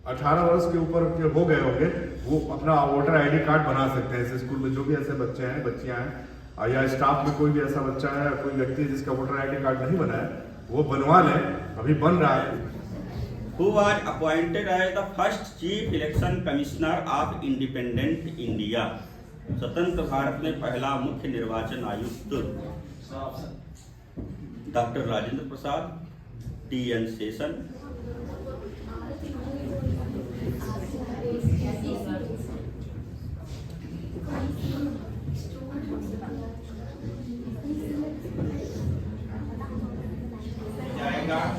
18 वर्ष के ऊपर के हो गए होंगे वो अपना वोटर आईडी कार्ड बना सकते हैं। इस स्कूल में जो भी ऐसे बच्चे हैं, बच्चियां हैं या स्टाफ में कोई भी ऐसा बच्चा है या कोई व्यक्ति जिसका वोटर आईडी कार्ड नहीं बना है वो बनवा लें, अभी बन रहा है। Who was appointed as the first Chief Election Commissioner of Independent India? स्वतंत्र भारत में पहला मुख्य निर्वाचन आयुक्त डॉक्टर राजेंद्र प्रसाद, TN शेषन।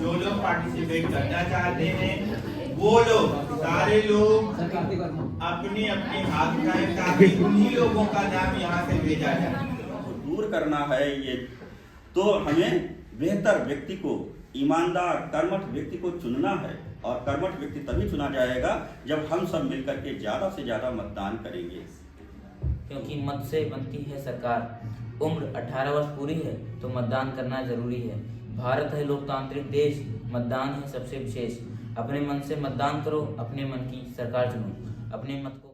जो लोग पार्टिसिपेट करना चाहते हैं वो लोग सारे लोग अपनी अपनी हाथ उठाएं ताकि उन्हीं लोगों का नाम यहाँ से भेजा जाए। दूर करना है ये, तो हमें बेहतर व्यक्ति को, ईमानदार कर्मठ व्यक्ति को चुनना है। और कर्मठ व्यक्ति तभी चुना जाएगा जब हम सब मिलकर के ज्यादा से ज्यादा मतदान करेंगे, क्योंकि मत से बनती है सरकार। उम्र 18 वर्ष पूरी है तो मतदान करना जरूरी है। भारत है लोकतांत्रिक देश, मतदान है सबसे विशेष। अपने मन से मतदान करो, अपने मन की सरकार चुनो, अपने मत को।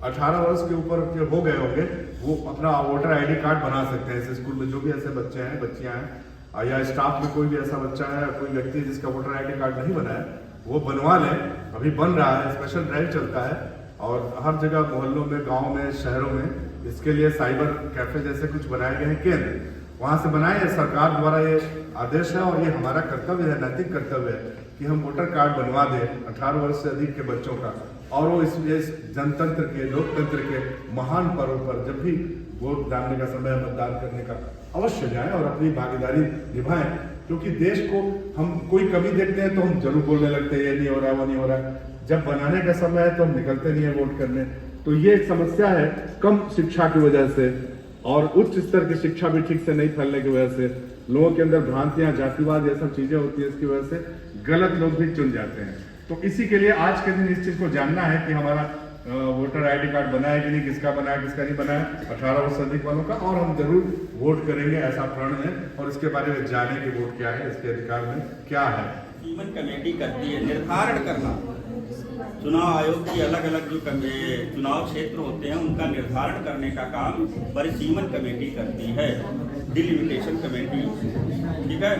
अठारह वर्ष के ऊपर के हो गए होंगे वो अपना वोटर आईडी कार्ड बना सकते हैं। इस स्कूल में जो भी ऐसे बच्चे हैं, बच्चियां हैं या स्टाफ में कोई भी ऐसा बच्चा है या कोई व्यक्ति जिसका वोटर आईडी कार्ड नहीं बना है वो बनवा लें, अभी बन रहा है। स्पेशल ड्राइव चलता है और हर जगह मोहल्लों में, गाँव में, शहरों में इसके लिए साइबर कैफे जैसे कुछ बनाए गए हैं केंद्र, वहाँ से बनाए। सरकार द्वारा ये आदेश है और ये हमारा कर्तव्य है, नैतिक कर्तव्य है कि हम वोटर कार्ड बनवा दें 18 वर्ष से अधिक के बच्चों का। और वो इस जनतंत्र के, लोकतंत्र के महान पर्व पर जब भी वोट डालने का समय, मतदान करने का, अवश्य जाएं और अपनी भागीदारी निभाएं। क्योंकि देश को हम कोई कमी देखते हैं तो हम जरूर बोलने लगते हैं ये नहीं हो रहा, वो नहीं हो रहा। जब बनाने का समय है तो हम निकलते नहीं है वोट करने। तो ये एक समस्या है कम शिक्षा की वजह से और उच्च स्तर की शिक्षा भी ठीक से नहीं फैलने की वजह से, लोगों के अंदर भ्रांतियां, जातिवाद, ये सब चीजें होती है। इसकी वजह से गलत लोग भी चुन जाते हैं। तो इसी के लिए आज के दिन इस चीज को जानना है कि हमारा वोटर आईडी कार्ड बना है कि नहीं, किसका बना है, किसका नहीं बना है 18 वर्ष से अधिक वालों का, और हम जरूर वोट करेंगे, ऐसा प्रण है। और इसके बारे में जाने कि वोट क्या है, इसके अधिकार में क्या है। सीमन कमेटी करती है निर्धारण करना। चुनाव आयोग की अलग अलग जो चुनाव क्षेत्र होते हैं उनका निर्धारण करने का काम परिसीमन कमेटी करती है, डिलिमिटेशन कमेटी। ठीक है,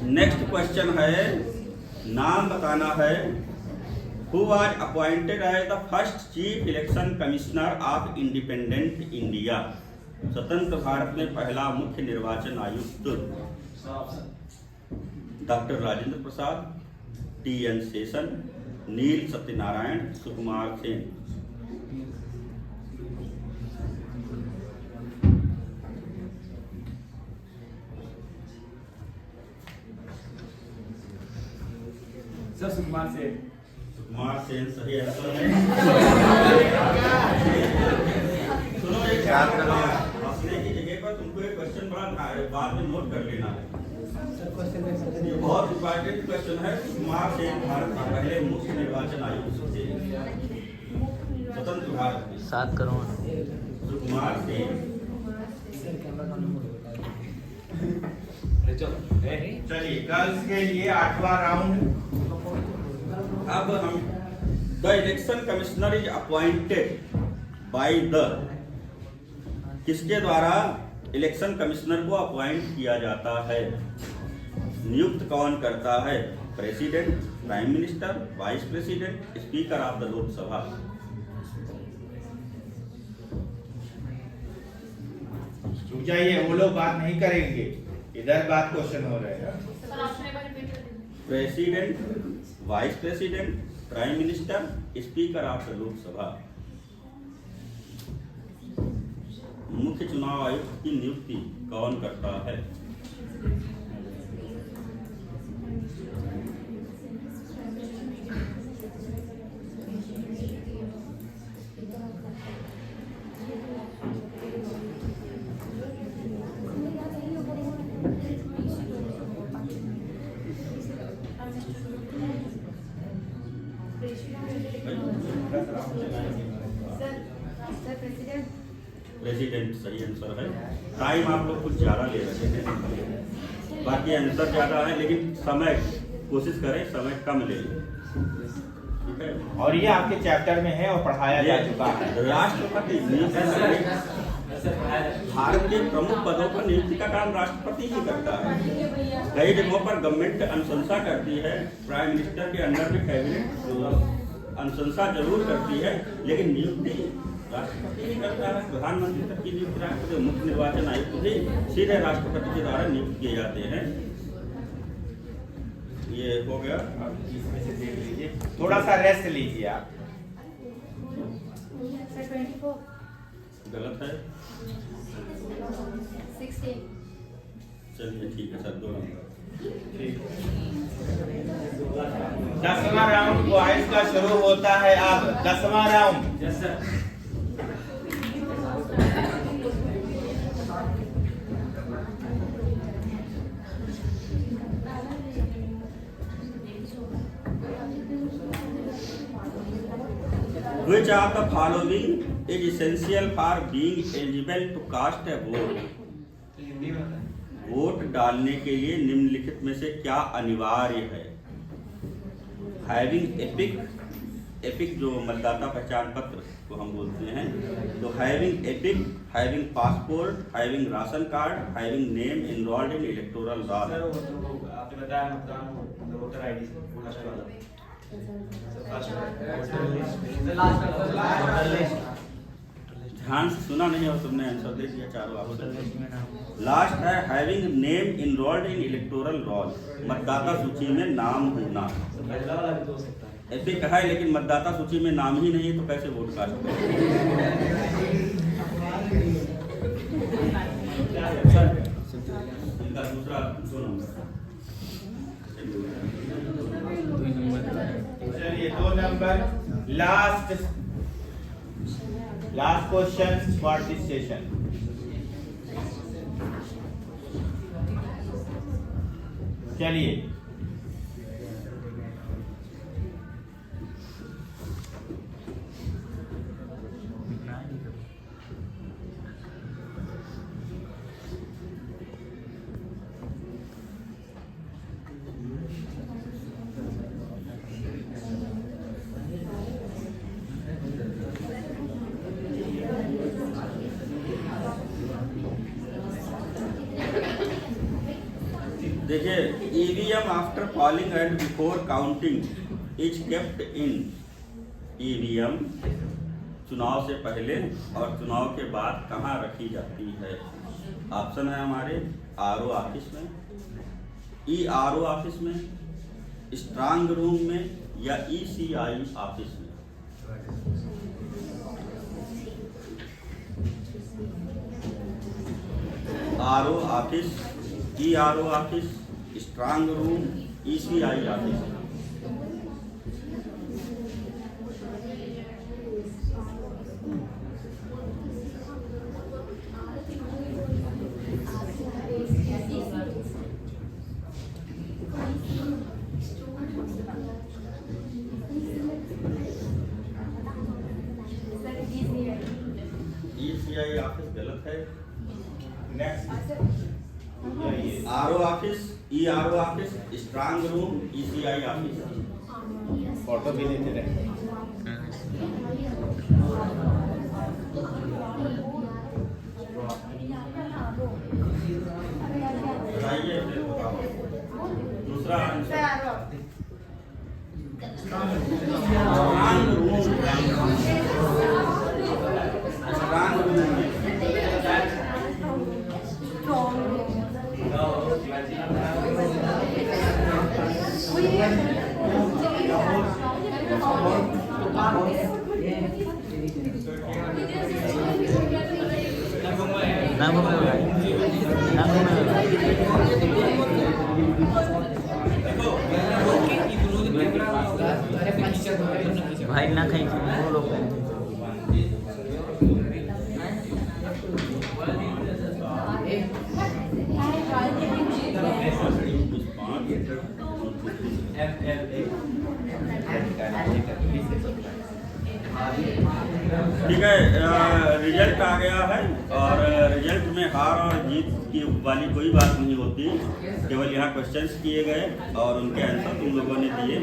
नेक्स्ट क्वेश्चन है, नाम बताना है। Who was appointed as the first chief election commissioner of independent India? स्वतंत्र भारत में पहला मुख्य निर्वाचन आयुक्त डॉक्टर राजेंद्र प्रसाद, TN शेषन, नील सत्यनारायण, सुकुमार सेन। सुकुमार सेन। सुकुमार सेन सही आंसर है। सुनो, एक हंसने की जगह पर तुमको एक क्वेश्चन बड़ा बाद में नोट कर लेना है। ये बहुत इंपॉर्टेंट क्वेश्चन है। सुकुमार सेन भारत का पहले मुख्य निर्वाचन आयुक्त थे, स्वतंत्र भारत के। 7 करोड़। सुकुमार सेन। चलिए गर्ल्स के लिए 8वां राउंड। अब हम the election commissioner is appointed by the, किसके द्वारा इलेक्शन कमिश्नर को अपॉइंट किया जाता है? नियुक्त कौन करता है? President, prime minister, vice president, speaker of the Lok Sabha. रुक जाइए, वो लोग बात नहीं करेंगे, इधर बात क्वेश्चन हो रहा है। President, vice president, prime minister, speaker of the Lok Sabha. मुख्य चुनाव आयुक्त की नियुक्ति कौन करता है? प्रेसिडेंट सही आंसर है। टाइम आप लोग कुछ ज्यादा ले रहे हैं, बाकी आंसर ज्यादा है, लेकिन समय कोशिश करें समय कम ले। ठीक है, और ये आपके चैप्टर में है और पढ़ाया जा चुका है। राष्ट्रपति भारत के प्रमुख पदों पर नियुक्ति का काम राष्ट्रपति ही करता है। कई जगहों पर गवर्नमेंट अनुशंसा करती है, प्राइम मिनिस्टर के अंडर में कैबिनेट अनुशंसा जरूर करती है, लेकिन नियुक्ति राष्ट्रपति ही करता है। प्रधानमंत्री तक की नियुक्ति राष्ट्रपति, मुख्य निर्वाचन आयुक्त भी सीधे राष्ट्रपति के द्वारा नियुक्त किए जाते हैं। ये हो गया। अब इसमें से देख लीजिए, थोड़ा सा रेस्ट लीजिए आप। गलत है। 16। चलिए ठीक है सर, 2 नंबर। 10वां राउंड बॉयज का शुरू होता है अब। 10वां round. Yes sir. Which of the following is essential for being eligible to cast a vote? Vote डालने के लिए निम्नलिखित में से क्या अनिवार्य है? हैविंग एपिक जो मतदाता पहचान पत्र को हम बोलते हैं, तो having epic, having passport, having ration card, having name enrolled in electoral roll. आपने बताया मतदान वोटर आईडी फर्स्ट वाला। ध्यान से सुना नहीं और तुमने आंसर दे दिया चारों आपको। लास्ट है having name enrolled in electoral roll, मतदाता सूची में नाम होना। एपिक है लेकिन मतदाता सूची में नाम ही नहीं है, तो कैसे वोट कास्ट इनका दूसरा 2 नंबर। चलिए 2 number. Last question for this session. चलिए देखिए, EVM after polling and before counting is kept in. EVM चुनाव से पहले और चुनाव के बाद कहाँ रखी जाती है? ऑप्शन है हमारे आरओ ऑफिस में, ईआरओ ऑफिस में, स्ट्रांग रूम में या ECI ऑफिस में? RO office, ERO office, strong room, ECI office. ECI office गलत है। Next, RO office, ERO office, strong room, ECI office. Photo भी लेते रहे। बताइए, दूसरा answer strong room. Strong room में भाई ना कहीं बोलो। ठीक है, रिजल्ट आ गया है और रिजल्ट में हार और जीत की वाली कोई बात नहीं होती, केवल यहाँ क्वेश्चंस किए गए और उनके आंसर तुम लोगों ने दिए।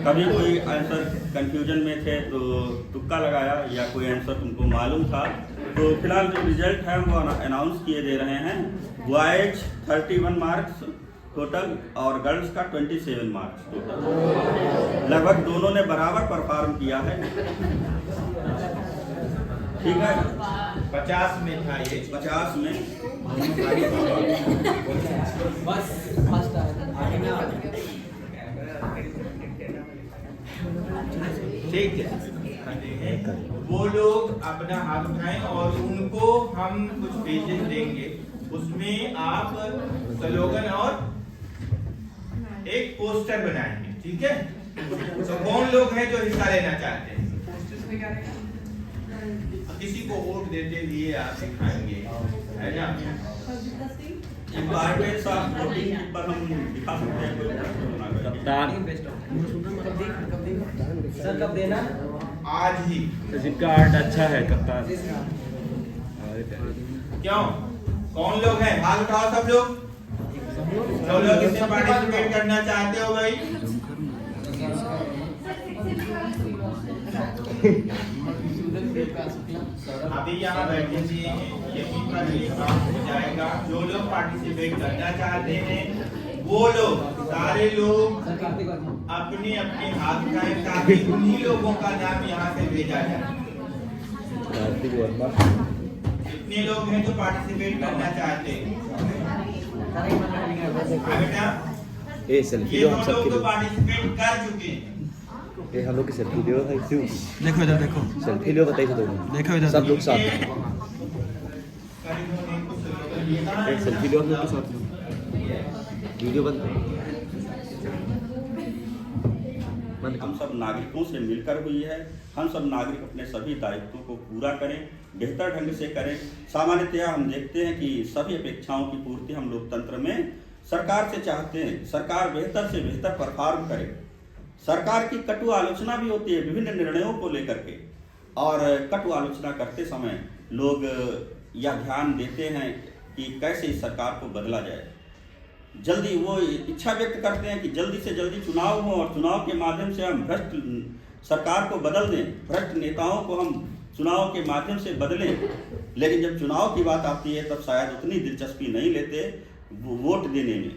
कभी कोई आंसर कंफ्यूजन में थे तो तुक्का लगाया या कोई आंसर तुमको मालूम था। तो फिलहाल जो रिजल्ट है वो अनाउंस किए दे रहे हैं। बॉयज 31 मार्क्स टोटल और गर्ल्स का 27 मार्क्स टोटल। लगभग दोनों ने बराबर परफॉर्म किया है। ठीक है, 50 में था ये। 50 में ठीक है, वो लोग अपना हाथ उठाएं और उनको हम कुछ पेजेस देंगे, उसमें आप स्लोगन और एक पोस्टर बनाएंगे। ठीक है, तो कौन लोग हैं जो हिस्सा लेना चाहते हैं? किसी को वोट देते हुए आप दिखाएंगे, है ना? इम्पॉर्टेंस ऑफ वोटिंग पर हम दिखा सकते हैं कोई कप्तान सर कब देना? आज ही। तो जिनका आर्ट अच्छा है कप्तान। क्यों? कौन लोग हैं? हाथ उठाओ सब लोग। सब लोग इसमें पार्टिसिपेट करना चाहते हो भाई? अभी यहाँ बैठे थे, यहीं पर ये काम हो जाएगा। जो लोग पार्टिसिपेट करना चाहते हैं वो लोग, सारे लोग अपने अपने हाथ उठाएं ताकि उन्हीं लोगों का नाम यहाँ से भेजा जाए। कितने लोग हैं जो पार्टिसिपेट करना चाहते हैं? बेटा, ए सेल्फी ये लो, दो हम लोग सबके तो लो। पार्टिसिपेट कर चुके हैं। ए हम लोग की सेल्फी लो भाई, क्यों देखो इधर देखो, सेल्फी लो बताइए तो दोनों देखो इधर सब लोग साथ में। करीब होने को स्लोगन ये था। एक सेल्फी लो हम लोग के साथ में, वीडियो बंद बंद हम सब नागरिकों से मिलकर हुई है। हम सब नागरिक अपने सभी दायित्वों को पूरा करें, बेहतर ढंग से करें। सामान्यतया हम देखते हैं कि सभी अपेक्षाओं की पूर्ति हम लोकतंत्र में सरकार से चाहते हैं। सरकार बेहतर से बेहतर परफॉर्म करे। सरकार की कटु आलोचना भी होती है विभिन्न निर्णयों को लेकर के, और कटु आलोचना करते समय लोग यह ध्यान देते हैं कि कैसे इस सरकार को बदला जाए। जल्दी वो इच्छा व्यक्त करते हैं कि जल्दी से जल्दी चुनाव हो और चुनाव के माध्यम से हम भ्रष्ट सरकार को बदल दें, भ्रष्ट नेताओं को हम चुनाव के माध्यम से बदलें। लेकिन जब चुनाव की बात आती है तब शायद उतनी दिलचस्पी नहीं लेते वोट देने में।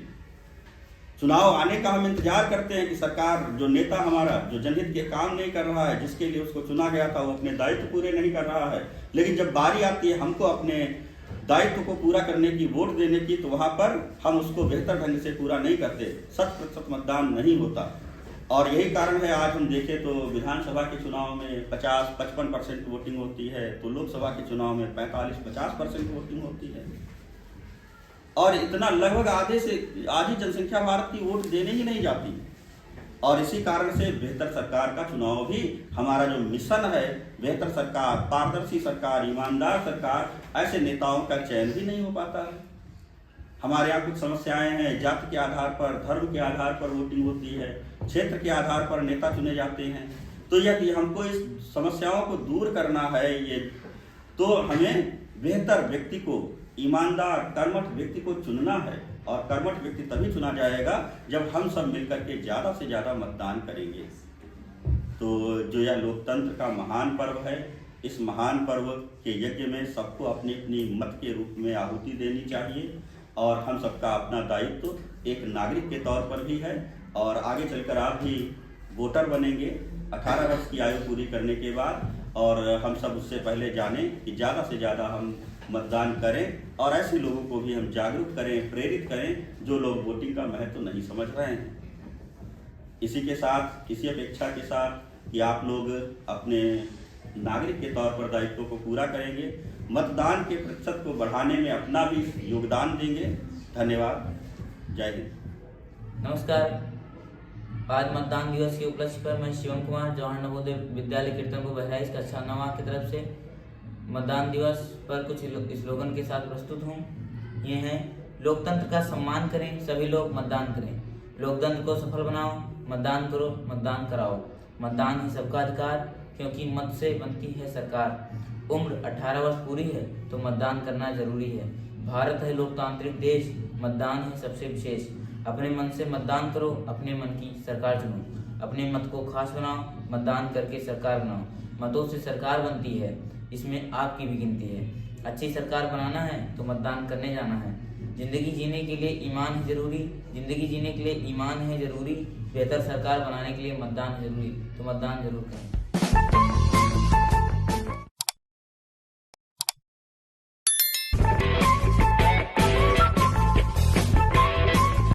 चुनाव आने का हम इंतजार करते हैं कि सरकार, जो नेता हमारा जो जनहित के काम नहीं कर रहा है, जिसके लिए उसको चुना गया था, वो अपने दायित्व पूरे नहीं कर रहा है। लेकिन जब बारी आती है हमको अपने दायित्व को पूरा करने की, वोट देने की, तो वहाँ पर हम उसको बेहतर ढंग से पूरा नहीं करते। 100% मतदान नहीं होता। और यही कारण है आज हम देखें तो विधानसभा के चुनाव में 50-55% वोटिंग होती है, तो लोकसभा के चुनाव में 45-50% वोटिंग होती है। और इतना लगभग आधी जनसंख्या भारत की वोट देने ही नहीं जाती। और इसी कारण से बेहतर सरकार का चुनाव भी हमारा जो मिशन है, बेहतर सरकार, पारदर्शी सरकार, ईमानदार सरकार, ऐसे नेताओं का चयन भी नहीं हो पाता है। हमारे यहाँ कुछ समस्याएं हैं, जाति के आधार पर, धर्म के आधार पर वोटिंग होती है, क्षेत्र के आधार पर नेता चुने जाते हैं। तो यदि हमको इस समस्याओं को दूर करना है तो हमें बेहतर व्यक्ति को, ईमानदार कर्मठ व्यक्ति को चुनना है। और कर्मठ व्यक्ति तभी चुना जाएगा जब हम सब मिलकर के ज़्यादा से ज़्यादा मतदान करेंगे। तो जो यह लोकतंत्र का महान पर्व है, इस महान पर्व के यज्ञ में सबको अपनी अपनी मत के रूप में आहुति देनी चाहिए। और हम सबका अपना दायित्व एक नागरिक के तौर पर भी है। और आगे चलकर आप भी वोटर बनेंगे 18 वर्ष की आयु पूरी करने के बाद। और हम सब उससे पहले जानें कि ज़्यादा से ज़्यादा हम मतदान करें और ऐसे लोगों को भी हम जागरूक करें, प्रेरित करें जो लोग वोटिंग का महत्व नहीं समझ रहे हैं। इसी के साथ, इसी अपेक्षा के साथ कि आप लोग अपने नागरिक के तौर पर दायित्व को पूरा करेंगे, मतदान के प्रतिशत को बढ़ाने में अपना भी योगदान देंगे। धन्यवाद। जय हिंद। नमस्कार। आज मतदान दिवस के उपलक्ष्य पर मैं शिवम कुमार जवाहर नवोदय विद्यालय कीर्तनपुर बहराइच कक्षा 9 की तरफ से मतदान दिवस पर कुछ स्लोगन के साथ प्रस्तुत हूँ। ये हैं: लोकतंत्र का सम्मान करें, सभी लोग मतदान करें, लोकतंत्र को सफल बनाओ, मतदान करो, मतदान कराओ, मतदान है सबका अधिकार, क्योंकि मत से बनती है सरकार, उम्र 18 वर्ष पूरी है तो मतदान करना जरूरी है, भारत है लोकतांत्रिक देश, मतदान है सबसे विशेष, अपने मन से मतदान करो, अपने मन की सरकार चुनो, अपने मत को खास बनाओ, मतदान करके सरकार बनाओ, मतों से सरकार बनती है, इसमें आपकी भी गिनती है, अच्छी सरकार बनाना है तो मतदान करने जाना है, जिंदगी जीने के लिए ईमान है जरूरी, जिंदगी जीने के लिए ईमान है जरूरी, बेहतर सरकार बनाने के लिए मतदान है जरूरी, तो मतदान जरूर करें।